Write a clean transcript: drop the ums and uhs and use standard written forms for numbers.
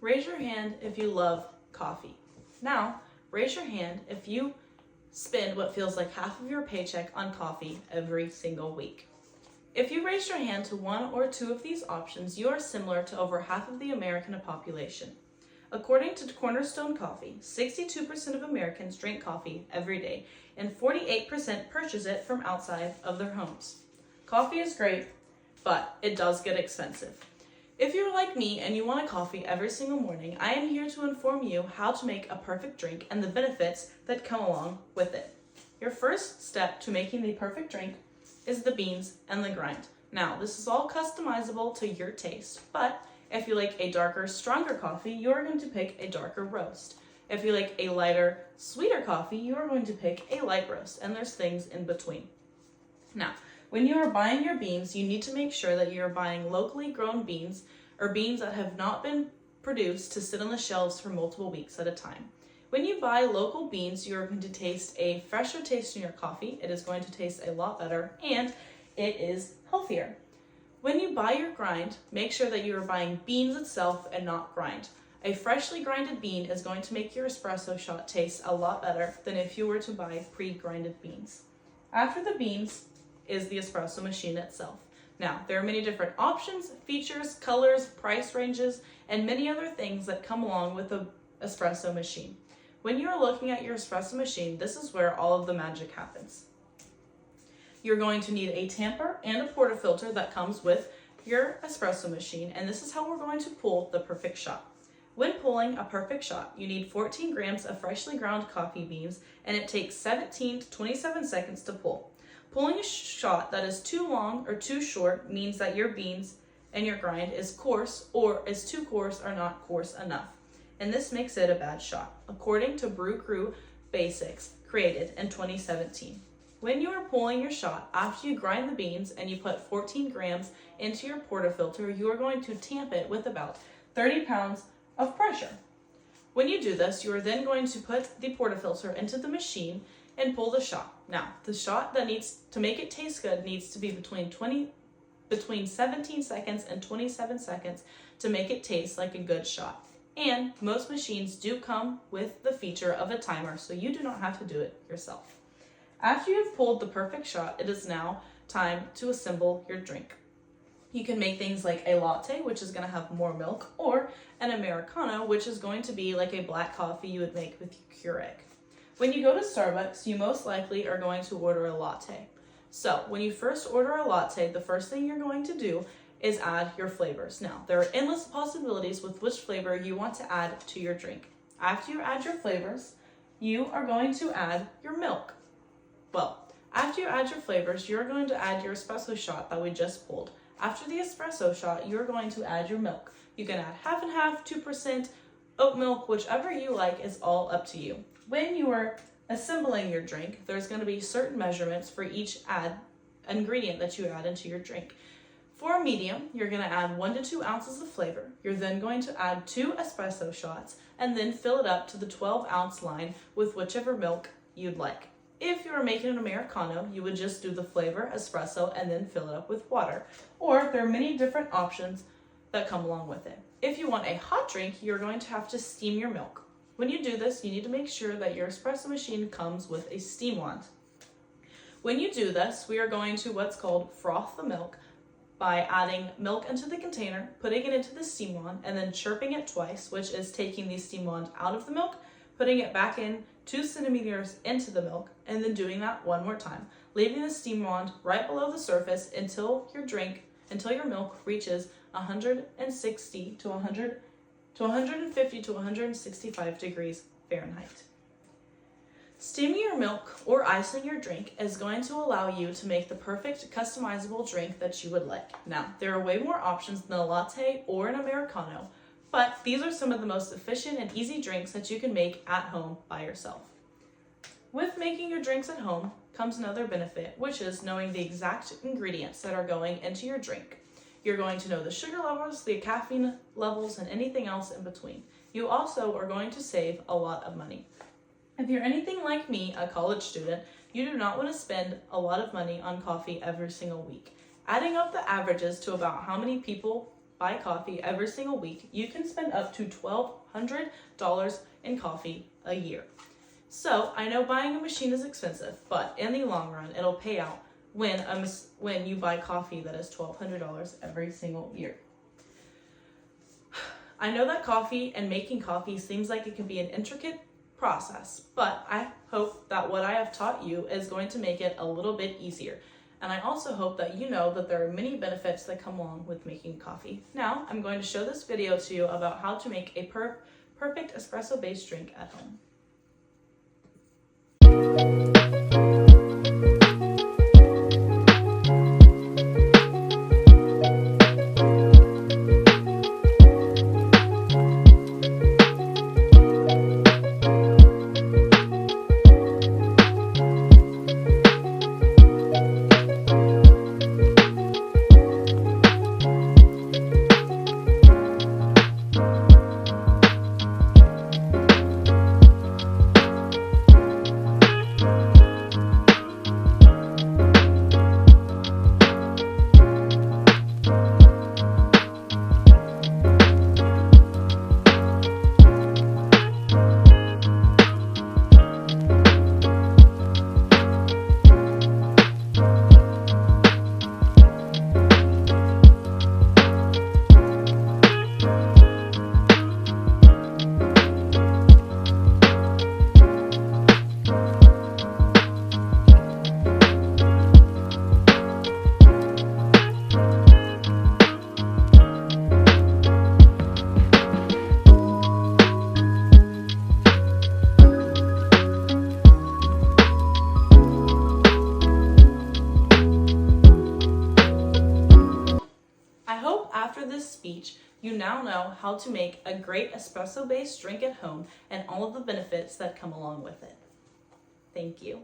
Raise your hand if you love coffee. Now, raise your hand if you spend what feels like half of your paycheck on coffee every single week. If you raise your hand to one or two of these options, you are similar to over half of the American population. According to Cornerstone Coffee, 62% of Americans drink coffee every day, and 48% purchase it from outside of their homes. Coffee is great, but it does get expensive. If you're like me and you want a coffee every single morning, I am here to inform you how to make a perfect drink and the benefits that come along with it. Your first step to making the perfect drink is the beans and the grind. Now, this is all customizable to your taste, but if you like a darker, stronger coffee, you're going to pick a darker roast. If you like a lighter, sweeter coffee, you are going to pick a light roast, and there's things in between. Now, when you are buying your beans, you need to make sure that you're buying locally grown beans or beans that have not been produced to sit on the shelves for multiple weeks at a time. When you buy local beans, you are going to taste a fresher taste in your coffee. It is going to taste a lot better, and it is healthier. When you buy your grind, make sure that you are buying beans itself and not grind. A freshly grinded bean is going to make your espresso shot taste a lot better than if you were to buy pre-grinded beans. After the beans is the espresso machine itself. Now, there are many different options, features, colors, price ranges, and many other things that come along with the espresso machine. When you are looking at your espresso machine, this is where all of the magic happens. You're going to need a tamper and a portafilter that comes with your espresso machine, and this is how we're going to pull the perfect shot. When pulling a perfect shot, you need 14 grams of freshly ground coffee beans, and it takes 17 to 27 seconds to pull. Pulling a shot that is too long or too short means that your beans and your grind is coarse or is too coarse or not coarse enough, and this makes it a bad shot, according to Brew Crew Basics, created in 2017. When you are pulling your shot, after you grind the beans and you put 14 grams into your portafilter, you are going to tamp it with about 30 pounds of pressure. When you do this, you are then going to put the portafilter into the machine and pull the shot. Now, the shot that needs to make it taste good needs to be between 17 seconds and 27 seconds to make it taste like a good shot. And most machines do come with the feature of a timer, so you do not have to do it yourself. After you've pulled the perfect shot, it is now time to assemble your drink. You can make things like a latte, which is going to have more milk, or an Americano, which is going to be like a black coffee you would make with your Keurig. When you go to Starbucks, you most likely are going to order a latte. So when you first order a latte, the first thing you're going to do is add your flavors. Now, there are endless possibilities with which flavor you want to add to your drink. After you add your flavors, you are going to add your milk. Well, after you add your flavors, you're going to add your espresso shot that we just pulled. After the espresso shot, you're going to add your milk. You can add half and half, 2%, oat milk, whichever you like is all up to you. When you are assembling your drink, there's going to be certain measurements for each ingredient that you add into your drink. For a medium, you're going to add 1 to 2 ounces of flavor. You're then going to add 2 espresso shots and then fill it up to the 12-ounce line with whichever milk you'd like. If you were making an Americano, you would just do the flavor, espresso, and then fill it up with water. Or there are many different options that come along with it. If you want a hot drink, you're going to have to steam your milk. When you do this, you need to make sure that your espresso machine comes with a steam wand. When you do this, we are going to what's called froth the milk by adding milk into the container, putting it into the steam wand, and then chirping it twice, which is taking the steam wand out of the milk, putting it back in 2 centimeters into the milk, and then doing that one more time, leaving the steam wand right below the surface until your milk reaches 160 to 150 to 165 degrees Fahrenheit. Steaming your milk or icing your drink is going to allow you to make the perfect customizable drink that you would like. Now, there are way more options than a latte or an Americano, but these are some of the most efficient and easy drinks that you can make at home by yourself. With making your drinks at home comes another benefit, which is knowing the exact ingredients that are going into your drink. You're going to know the sugar levels, the caffeine levels, and anything else in between. You also are going to save a lot of money. If you're anything like me, a college student, you do not want to spend a lot of money on coffee every single week. Adding up the averages to about how many people buy coffee every single week, you can spend up to $1,200 in coffee a year. So I know buying a machine is expensive, but in the long run, it'll pay out when you buy coffee that is $1,200 every single year. I know that coffee and making coffee seems like it can be an intricate process, but I hope that what I have taught you is going to make it a little bit easier. And I also hope that you know that there are many benefits that come along with making coffee. Now, I'm going to show this video to you about how to make a perfect espresso-based drink at home. After this speech, you now know how to make a great espresso-based drink at home and all of the benefits that come along with it. Thank you.